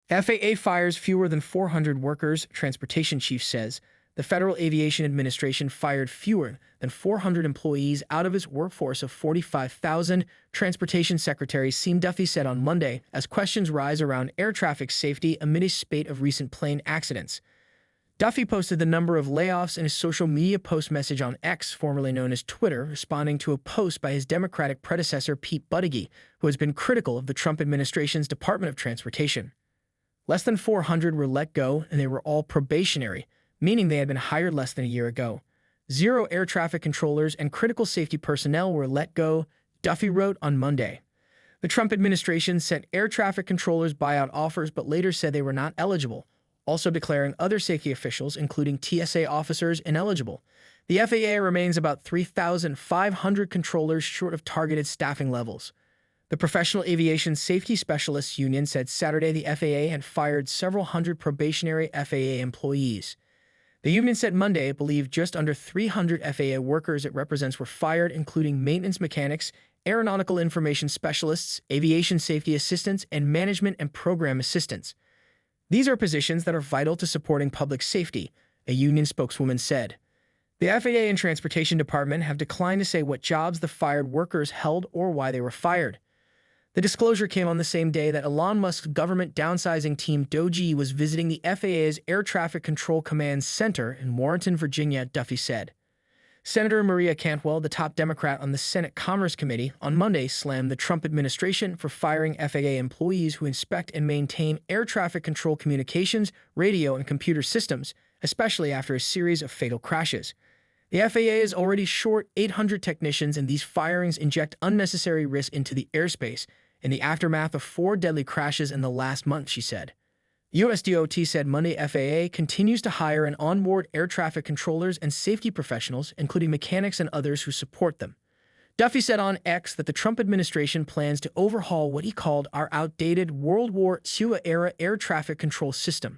FAA fires fewer than 400 workers, transportation chief says. The Federal Aviation Administration fired fewer than 400 employees out of its workforce of 45,000, Transportation Secretary Sean Duffy said on Monday, as questions rise around air traffic safety amid a spate of recent plane accidents. Duffy posted the number of layoffs in his social media post message on X, formerly known as Twitter, responding to a post by his Democratic predecessor Pete Buttigieg, who has been critical of the Trump administration's Department of Transportation. Less than 400 were let go, and they were all probationary, meaning they had been hired less than a year ago. 0 air traffic controllers and critical safety personnel were let go, Duffy wrote on Monday. The Trump administration sent air traffic controllers buyout offers but later said they were not eligible, also declaring other safety officials, including TSA officers, ineligible. The FAA remains about 3,500 controllers short of targeted staffing levels. The Professional Aviation Safety Specialists Union said Saturday the FAA had fired several hundred probationary FAA employees. The union said Monday it believed just under 300 FAA workers it represents were fired, including maintenance mechanics, aeronautical information specialists, aviation safety assistants, and management and program assistants. These are positions that are vital to supporting public safety, a union spokeswoman said. The FAA and Transportation Department have declined to say what jobs the fired workers held or why they were fired. The disclosure came on the same day that Elon Musk's government downsizing team Doge was visiting the FAA's Air Traffic Control Command Center in Warrenton, Virginia, Duffy said. Senator Maria Cantwell, the top Democrat on the Senate Commerce Committee, on Monday slammed the Trump administration for firing FAA employees who inspect and maintain air traffic control communications, radio, and computer systems, especially after a series of fatal crashes. The FAA is already short 800 technicians, and these firings inject unnecessary risk into the airspace in the aftermath of 4 deadly crashes in the last month, she said. USDOT said Monday FAA continues to hire and onboard air traffic controllers and safety professionals, including mechanics and others who support them. Duffy said on X that the Trump administration plans to overhaul what he called our outdated World War II-era air traffic control system.